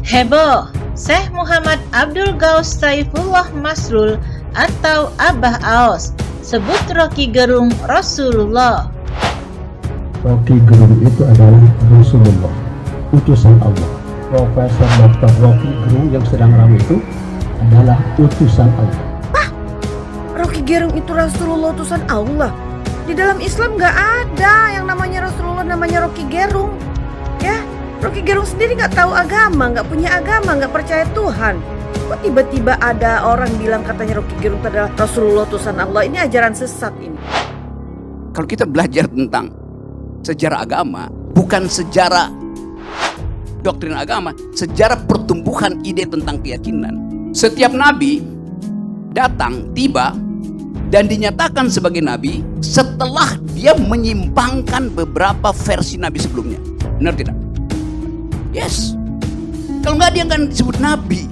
Heboh, Syekh Muhammad Abdul Ghaus Saifullah Masrul atau Abah Aos sebut Rocky Gerung Rasulullah. Rocky Gerung itu adalah Rasulullah, utusan Allah. Profesor Dr. Rocky Gerung yang sedang ramai itu adalah utusan Allah. Rocky Gerung itu Rasulullah utusan Allah? Di dalam Islam nggak ada yang namanya Rasulullah namanya Rocky Gerung. Ya, Rocky Gerung sendiri nggak tahu agama, nggak punya agama, nggak percaya Tuhan. Kok tiba-tiba ada orang bilang katanya Rocky Gerung itu adalah Rasulullah utusan Allah? Ini ajaran sesat ini. Kalau kita belajar tentang sejarah agama, bukan sejarah doktrin agama, sejarah pertumbuhan ide tentang keyakinan. Setiap nabi datang, tiba, dan dinyatakan sebagai nabi setelah dia menyimpangkan beberapa versi nabi sebelumnya. Benar tidak? Yes. Kalau nggak dia akan disebut nabi.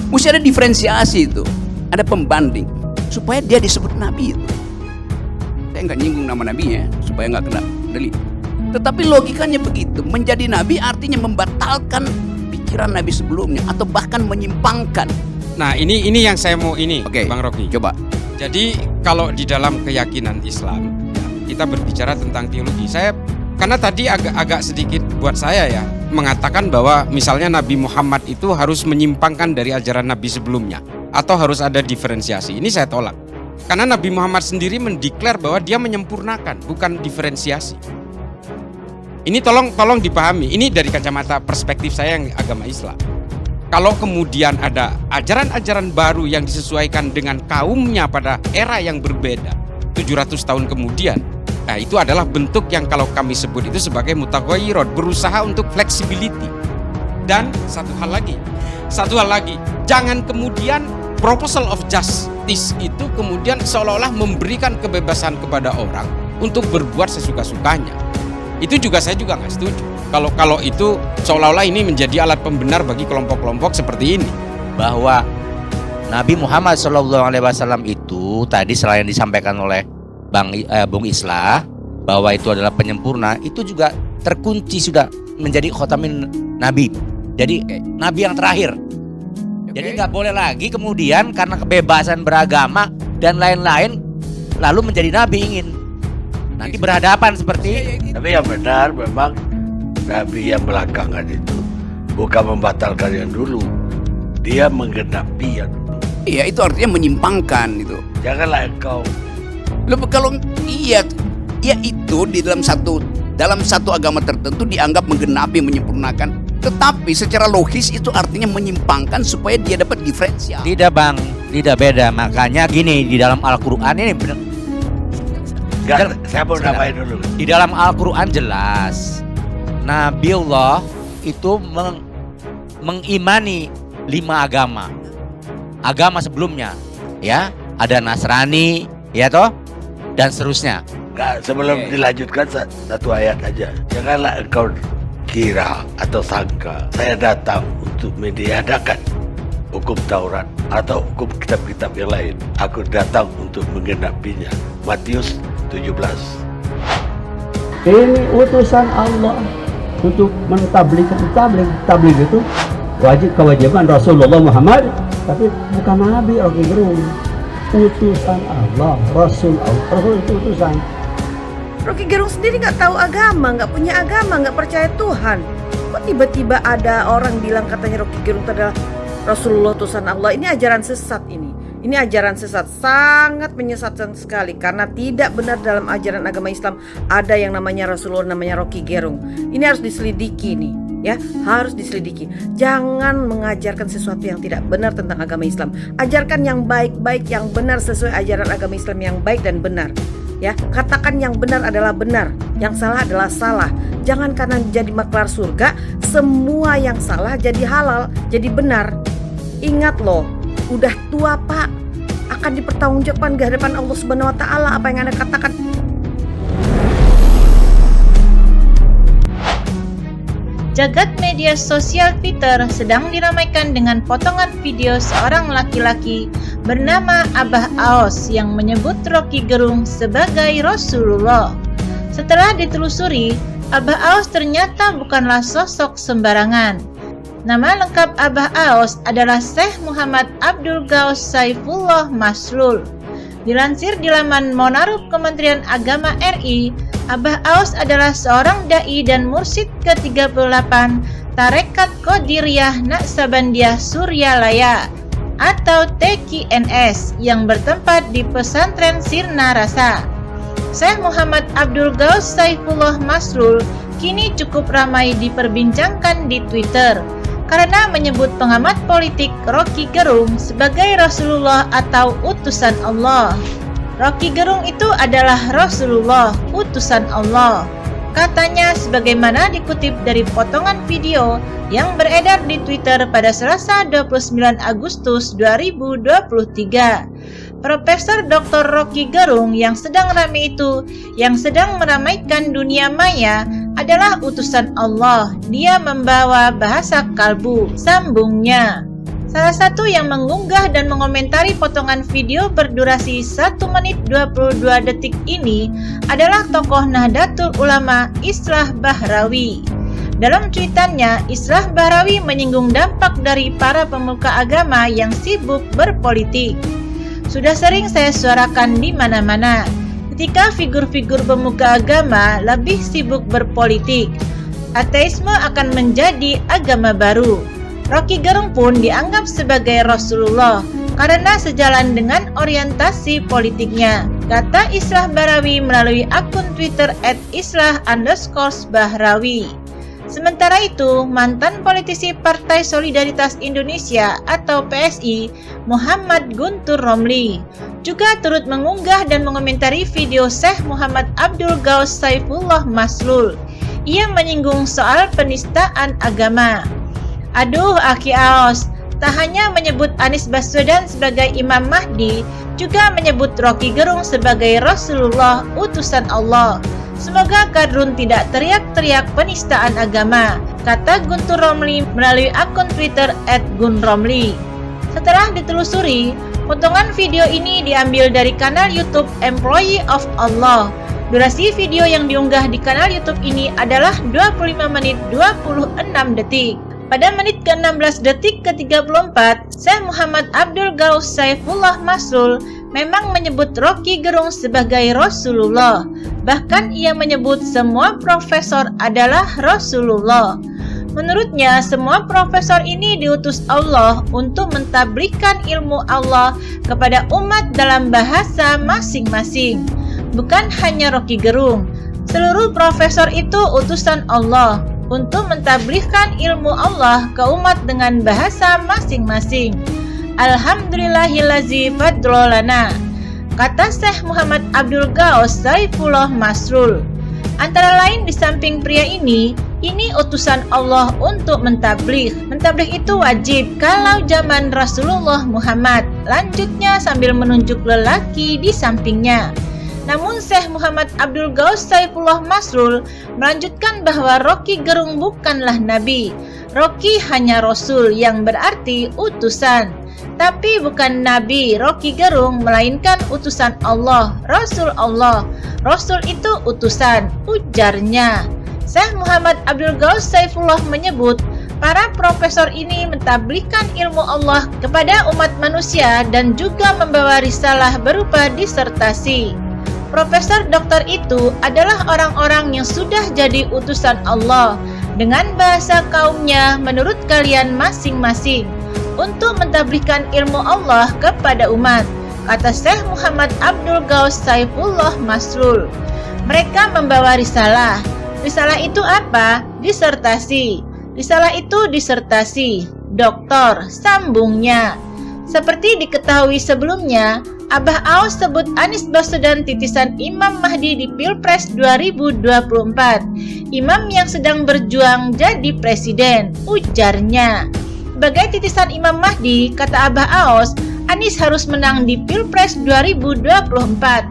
Mesti ada diferensiasi itu, ada pembanding supaya dia disebut nabi itu. Saya nggak nyinggung nama nabi ya, supaya nggak kena delik. Tetapi logikanya begitu, menjadi nabi artinya membatalkan pikiran nabi sebelumnya atau bahkan menyimpangkan. Nah ini yang saya mau Oke, Bang Rocky. Coba. Jadi kalau di dalam keyakinan Islam kita berbicara tentang teologi. Karena tadi agak sedikit buat saya ya mengatakan bahwa misalnya Nabi Muhammad itu harus menyimpangkan dari ajaran Nabi sebelumnya atau harus ada diferensiasi. Ini saya tolak. Karena Nabi Muhammad sendiri mendeklar bahwa dia menyempurnakan, bukan diferensiasi. Ini tolong dipahami. Ini dari kacamata perspektif saya yang agama Islam. Kalau kemudian ada ajaran-ajaran baru yang disesuaikan dengan kaumnya pada era yang berbeda 700 tahun kemudian, nah itu adalah bentuk yang kalau kami sebut itu sebagai mutaghayyirat, berusaha untuk flexibility. Dan satu hal lagi, jangan kemudian proposal of justice itu kemudian seolah-olah memberikan kebebasan kepada orang untuk berbuat sesuka-sukanya. Itu saya juga nggak setuju. Kalau itu seolah-olah ini menjadi alat pembenar bagi kelompok-kelompok seperti ini. Bahwa Nabi Muhammad SAW itu tadi selain disampaikan oleh Bung Islah bahwa itu adalah penyempurna, itu juga terkunci sudah menjadi khotamin Nabi. Jadi Nabi yang terakhir. Jadi nggak boleh lagi kemudian karena kebebasan beragama dan lain-lain lalu menjadi Nabi ingin. Nanti berhadapan seperti. Tapi yang benar memang Nabi yang belakangan itu bukan membatalkan yang dulu, dia menggenapi yang dulu. Iya, itu artinya menyimpangkan itu. Janganlah engkau. Kalau iya itu di dalam satu agama tertentu dianggap menggenapi, menyempurnakan. Tetapi secara logis itu artinya menyimpangkan supaya dia dapat diferensial. Tidak Bang, tidak beda. Makanya gini, di dalam Al-Quran ini benar. Saya mau nambahin dulu. Di dalam Al-Quran jelas Nabiullah itu mengimani 5 agama sebelumnya, ya ada Nasrani, ya toh, dan seterusnya. Sebelum dilanjutkan satu ayat aja. Janganlah engkau kira atau sangka saya datang untuk meniadakan hukum Taurat atau hukum kitab-kitab yang lain. Aku datang untuk menggenapinya. Matius 17. Ini utusan Allah untuk mentabligkan. Tabligh itu kewajiban Rasulullah Muhammad, tapi bukan Nabi Rocky Gerung. Utusan Allah, Rasul itu utusan. Rocky Gerung sendiri nggak tahu agama, nggak punya agama, nggak percaya Tuhan. Kok tiba-tiba ada orang bilang katanya Rocky Gerung itu adalah Rasulullah utusan Allah? Ini ajaran sesat ini. Ini ajaran sesat, sangat menyesatkan sekali karena tidak benar dalam ajaran agama Islam ada yang namanya Rasulullah, namanya Rocky Gerung. Ini harus diselidiki nih, ya, harus diselidiki. Jangan mengajarkan sesuatu yang tidak benar tentang agama Islam. Ajarkan yang baik-baik, yang benar sesuai ajaran agama Islam yang baik dan benar. Ya, katakan yang benar adalah benar, yang salah adalah salah. Jangan karena jadi maklar surga, semua yang salah jadi halal, jadi benar. Ingat loh, udah tua Pak, akan dipertanggungjawabkan di hadapan Allah Subhanahu wa taala apa yang Anda katakan. Jagat media sosial Twitter sedang diramaikan dengan potongan video seorang laki-laki bernama Abah Aos yang menyebut Rocky Gerung sebagai Rasulullah. Setelah ditelusuri, Abah Aos ternyata bukanlah sosok sembarangan. Nama lengkap Abah Aos adalah Syekh Muhammad Abdul Ghaus Saifullah Maslul. Dilansir di laman Monarub Kementerian Agama RI, Abah Aos adalah seorang dai dan mursyid ke-38 Tarekat Qadiriyah Naqsabandiyah Suryalaya atau TQNS yang bertempat di pesantren Sirna Rasa. Syekh Muhammad Abdul Ghaus Saifullah Maslul kini cukup ramai diperbincangkan di Twitter karena menyebut pengamat politik Rocky Gerung sebagai Rasulullah atau utusan Allah. Rocky Gerung itu adalah Rasulullah, utusan Allah. Katanya sebagaimana dikutip dari potongan video yang beredar di Twitter pada Selasa 29 Agustus 2023. Profesor Dr. Rocky Gerung yang sedang ramai itu, yang sedang meramaikan dunia maya, adalah utusan Allah. Dia membawa bahasa kalbu, sambungnya. Salah satu yang mengunggah dan mengomentari potongan video berdurasi 1 menit 22 detik ini adalah tokoh Nahdlatul Ulama Islah Bahrawi. Dalam cuitannya, Islah Bahrawi menyinggung dampak dari para pemuka agama yang sibuk berpolitik. Sudah sering saya suarakan di mana-mana, ketika figur-figur pemuka agama lebih sibuk berpolitik, ateisme akan menjadi agama baru. Rocky Gerung pun dianggap sebagai Rasulullah karena sejalan dengan orientasi politiknya, kata Islah Bahrawi melalui akun Twitter @islah_bahrawi. Sementara itu, mantan politisi Partai Solidaritas Indonesia atau PSI, Muhammad Guntur Romli, juga turut mengunggah dan mengomentari video Syekh Muhammad Abdul Ghaus Saifullah Maslul. Ia menyinggung soal penistaan agama. Aduh, Aki Aos, tak hanya menyebut Anies Baswedan sebagai Imam Mahdi, juga menyebut Rocky Gerung sebagai Rasulullah, utusan Allah. Semoga Kadrun tidak teriak-teriak penistaan agama, kata Guntur Romli melalui akun Twitter @gunromli. Setelah ditelusuri, potongan video ini diambil dari kanal YouTube Employee of Allah. Durasi video yang diunggah di kanal YouTube ini adalah 25 menit 26 detik. Pada menit ke-16 detik ke-34, Syekh Muhammad Abdul Ghaus Saifullah Maslul memang menyebut Rocky Gerung sebagai Rasulullah. Bahkan ia menyebut semua profesor adalah Rasulullah. Menurutnya, semua profesor ini diutus Allah untuk mentabligkan ilmu Allah kepada umat dalam bahasa masing-masing. Bukan hanya Rocky Gerung, seluruh profesor itu utusan Allah untuk mentabligkan ilmu Allah ke umat dengan bahasa masing-masing. Alhamdulillahillazi fadlolana, kata Syekh Muhammad Abdul Ghaus Saifullah Maslul. Antara lain di samping pria ini utusan Allah untuk mentabligh. Mentabligh itu wajib kalau zaman Rasulullah Muhammad. Lanjutnya sambil menunjuk lelaki di sampingnya. Namun Syekh Muhammad Abdul Ghaus Saifullah Maslul melanjutkan bahwa Rocky Gerung bukanlah nabi. Rocky hanya rasul yang berarti utusan. Tapi bukan nabi Rocky Gerung, melainkan utusan Allah, Rasul Allah. Rasul itu utusan, ujarnya. Syekh Muhammad Abdul Ghaus Saifullah menyebut para profesor ini mentabligkan ilmu Allah kepada umat manusia dan juga membawa risalah berupa disertasi. Profesor doktor itu adalah orang-orang yang sudah jadi utusan Allah dengan bahasa kaumnya menurut kalian masing-masing untuk mentabligkan ilmu Allah kepada umat, kata Syekh Muhammad Abdul Ghaus Saifullah Maslul. Mereka membawa risalah. Risalah itu apa? Disertasi. Risalah itu disertasi, doktor, sambungnya. Seperti diketahui sebelumnya, Abah Aos sebut Anies Baswedan titisan Imam Mahdi di Pilpres 2024. Imam yang sedang berjuang jadi presiden, ujarnya. Sebagai titisan Imam Mahdi, kata Abah Aos, Anies harus menang di Pilpres 2024.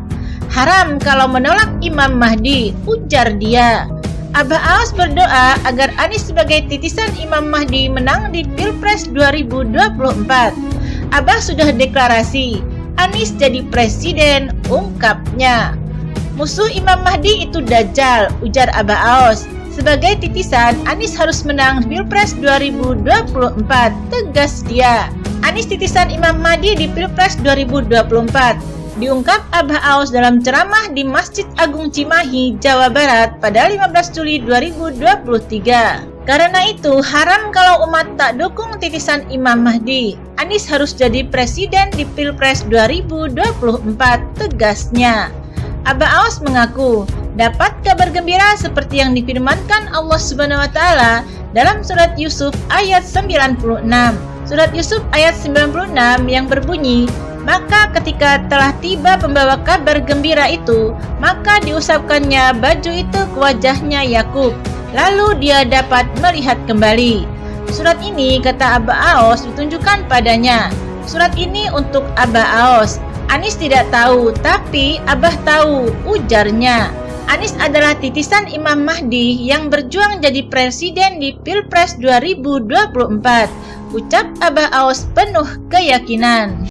Haram kalau menolak Imam Mahdi, ujar dia. Abah Aos berdoa agar Anies sebagai titisan Imam Mahdi menang di Pilpres 2024. Abah sudah deklarasi, Anies jadi presiden, ungkapnya. Musuh Imam Mahdi itu Dajjal, ujar Abah Aos. Sebagai titisan, Anies harus menang Pilpres 2024, tegas dia. Anies titisan Imam Mahdi di Pilpres 2024, diungkap Abah Aos dalam ceramah di Masjid Agung Cimahi, Jawa Barat pada 15 Juli 2023. Karena itu, haram kalau umat tak dukung titisan Imam Mahdi. Anies harus jadi presiden di Pilpres 2024, tegasnya. Abah Aos mengaku dapat kabar gembira seperti yang difirmankan Allah Subhanahu wa taala dalam surat Yusuf ayat 96. Surat Yusuf ayat 96 yang berbunyi, "Maka ketika telah tiba pembawa kabar gembira itu, maka diusapkannya baju itu ke wajahnya Yakub, lalu dia dapat melihat kembali." Surat ini, kata Abah Aos, ditunjukkan padanya. Surat ini untuk Abah Aos. Anies tidak tahu, tapi Abah tahu, ujarnya. Anies adalah titisan Imam Mahdi yang berjuang jadi presiden di Pilpres 2024, ucap Abah Aos penuh keyakinan.